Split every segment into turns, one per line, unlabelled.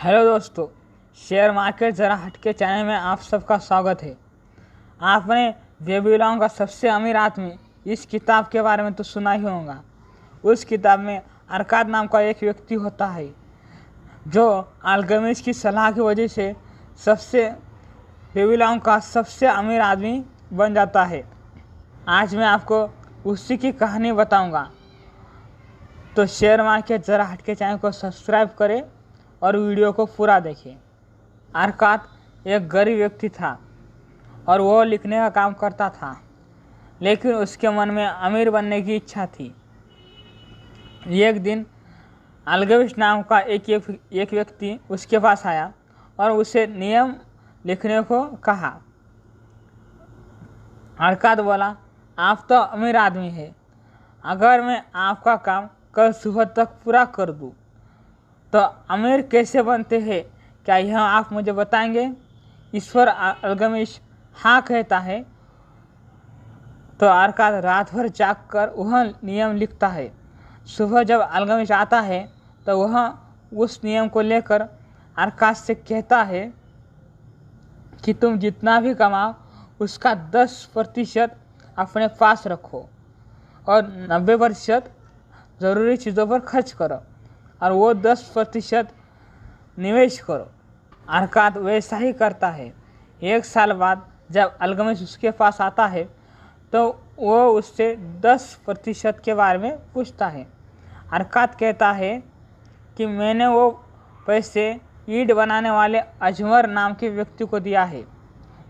Hello दोस्तों, share market ज़रा हटके चैनल में आप सबका स्वागत है। आपने बेबीलोन का सबसे अमीर आदमी इस किताब के बारे में तो सुना ही होगा। उस किताब में अरकाद नाम का एक व्यक्ति होता है जो अल्केमिस्ट की सलाह की वजह से बेबीलोन का सबसे अमीर आदमी बन जाता है। आज मैं आपको उसी की कहानी बताऊंगा। तो शेयर मार्केट ज़रा हटके चैनल को सब्सक्राइब करें और वीडियो को पूरा देखें। अरकाद एक गरीब व्यक्ति था और वो लिखने का काम करता था, लेकिन उसके मन में अमीर बनने की इच्छा थी। एक दिन अल्केमिस्ट नाम का एक व्यक्ति उसके पास आया और उसे नियम लिखने को कहा। अरकाद बोला, आप तो अमीर आदमी है, अगर मैं आपका काम कल सुबह तक पूरा कर दूं तो अमीर कैसे बनते हैं, क्या यह आप मुझे बताएंगे? ईश्वर अल्केमिस्ट हाँ कहता है। तो अरकाद रात भर जाग कर वह नियम लिखता है। सुबह जब अल्केमिस्ट आता है तो वह उस नियम को लेकर अरकाद से कहता है कि तुम जितना भी कमाओ उसका 10% अपने पास रखो और 90% ज़रूरी चीज़ों पर खर्च करो और वो 10% निवेश करो। अरकाद वैसा ही करता है। एक साल बाद जब अल्केमिस्ट उसके पास आता है तो वो उससे 10% के बारे में पूछता है। अरकाद कहता है कि मैंने वो पैसे ईंट बनाने वाले अजमर नाम के व्यक्ति को दिया है।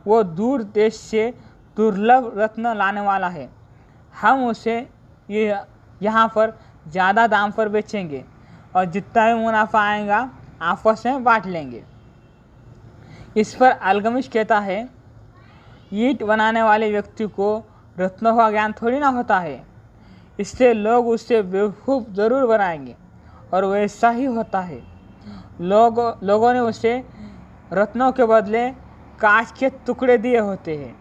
वो दूर देश से दुर्लभ रत्न लाने वाला है। हम उसे यहाँ पर ज़्यादा दाम पर बेचेंगे और जितना भी मुनाफा आएगा आपस में बांट लेंगे। इस पर अल्केमिस्ट कहता है, ईंट बनाने वाले व्यक्ति को रत्नों का ज्ञान थोड़ी ना होता है, इससे लोग उससे बेवकूफ़ ज़रूर बनाएंगे। और वैसा ही होता है। लोगों ने उसे रत्नों के बदले कांच के टुकड़े दिए होते हैं,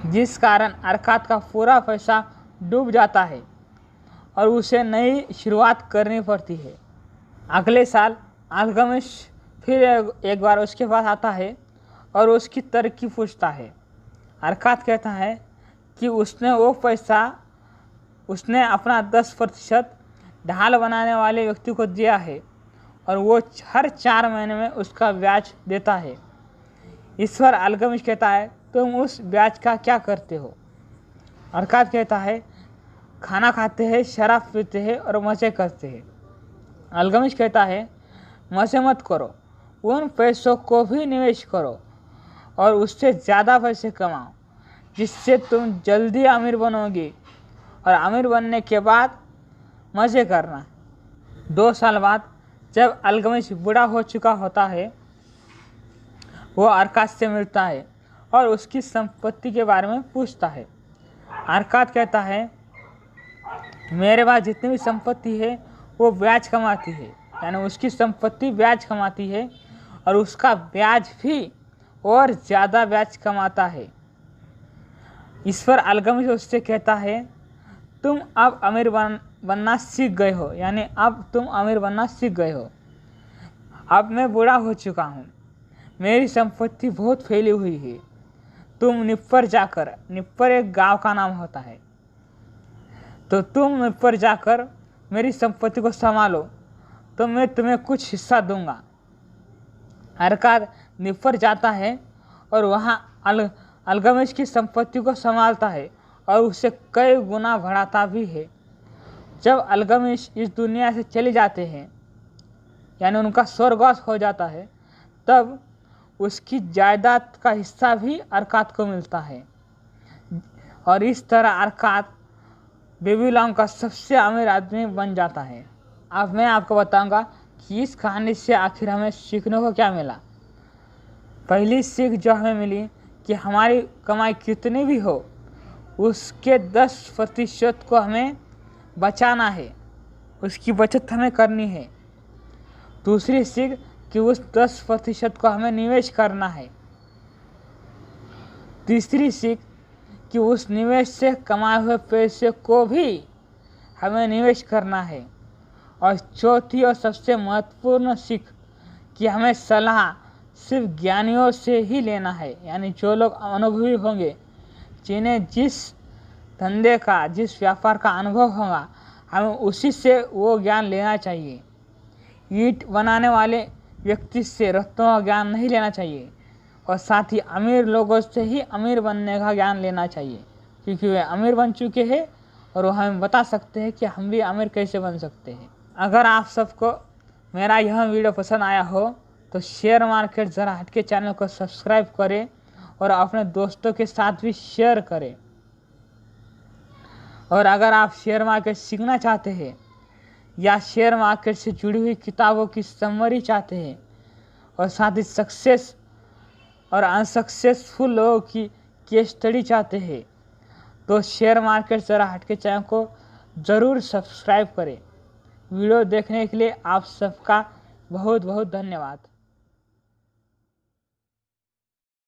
जिस कारण अरकाद का पूरा पैसा डूब जाता है और उसे नई शुरुआत करनी पड़ती है। अगले साल अल्केमिस्ट फिर एक बार उसके पास आता है और उसकी तरक्की पूछता है। अरकाद कहता है कि उसने वो पैसा उसने अपना 10% ढाल बनाने वाले व्यक्ति को दिया है और वो हर 4 महीने में उसका ब्याज देता है। इस पर अल्केमिस्ट कहता है, तुम उस ब्याज का क्या करते हो? अरकाद कहता है, खाना खाते हैं, शराब पीते हैं और मज़े करते हैं। अल्केमिस्ट कहता है, मज़े मत करो, उन पैसों को भी निवेश करो और उससे ज़्यादा पैसे कमाओ, जिससे तुम जल्दी अमीर बनोगी और अमीर बनने के बाद मज़े करना। 2 साल बाद जब अल्केमिस्ट बूढ़ा हो चुका होता है, वो अरकाद से मिलता है और उसकी संपत्ति के बारे में पूछता है। अरकाद कहता है, मेरे पास जितनी भी संपत्ति है वो ब्याज कमाती है, यानी उसकी संपत्ति ब्याज कमाती है और उसका ब्याज भी और ज़्यादा ब्याज कमाता है। इस पर अल्केमिस्ट उससे कहता है, तुम अब अमीर बनना सीख गए हो, यानी अब तुम अमीर बनना सीख गए हो। अब मैं बूढ़ा हो चुका हूँ, मेरी संपत्ति बहुत फैली हुई है। तुम निप्पर एक गांव का नाम होता है, तो तुम निप्पर जाकर मेरी संपत्ति को संभालो तो मैं तुम्हें कुछ हिस्सा दूंगा। अरकाद निप्पर जाता है और वहाँ अल्केमिस्ट की संपत्ति को संभालता है और उसे कई गुना बढ़ाता भी है। जब अल्केमिस्ट इस दुनिया से चले जाते हैं, यानी उनका स्वर्गवास हो जाता है, तब उसकी जायदाद का हिस्सा भी अरकाद को मिलता है और इस तरह अरकाद बेबीलोन का सबसे अमीर आदमी बन जाता है। अब मैं आपको बताऊंगा कि इस कहानी से आखिर हमें सीखने को क्या मिला। पहली सीख जो हमें मिली कि हमारी कमाई कितनी भी हो, उसके 10% को हमें बचाना है, उसकी बचत हमें करनी है। दूसरी सीख कि उस 10% को हमें निवेश करना है। तीसरी सीख कि उस निवेश से कमाए हुए पैसे को भी हमें निवेश करना है। और चौथी और सबसे महत्वपूर्ण सीख कि हमें सलाह सिर्फ ज्ञानियों से ही लेना है, यानी जो लोग अनुभवी होंगे, जिन्हें जिस धंधे का, जिस व्यापार का अनुभव होगा, हमें उसी से वो ज्ञान लेना चाहिए। ईंट बनाने वाले व्यक्ति से रत्नों का ज्ञान नहीं लेना चाहिए, और साथ ही अमीर लोगों से ही अमीर बनने का ज्ञान लेना चाहिए, क्योंकि वे अमीर बन चुके हैं और वो हमें बता सकते हैं कि हम भी अमीर कैसे बन सकते हैं। अगर आप सबको मेरा यह वीडियो पसंद आया हो तो शेयर मार्केट ज़रा हटके चैनल को सब्सक्राइब करें और अपने दोस्तों के साथ भी शेयर करें। और अगर आप शेयर मार्केट सीखना चाहते हैं या शेयर मार्केट से जुड़ी हुई किताबों की समरी चाहते हैं और साथ ही सक्सेस और अनसक्सेसफुल लोगों की केस स्टडी चाहते हैं तो शेयर मार्केट ज़रा हटके चैनल को ज़रूर सब्सक्राइब करें। वीडियो देखने के लिए आप सबका बहुत बहुत धन्यवाद।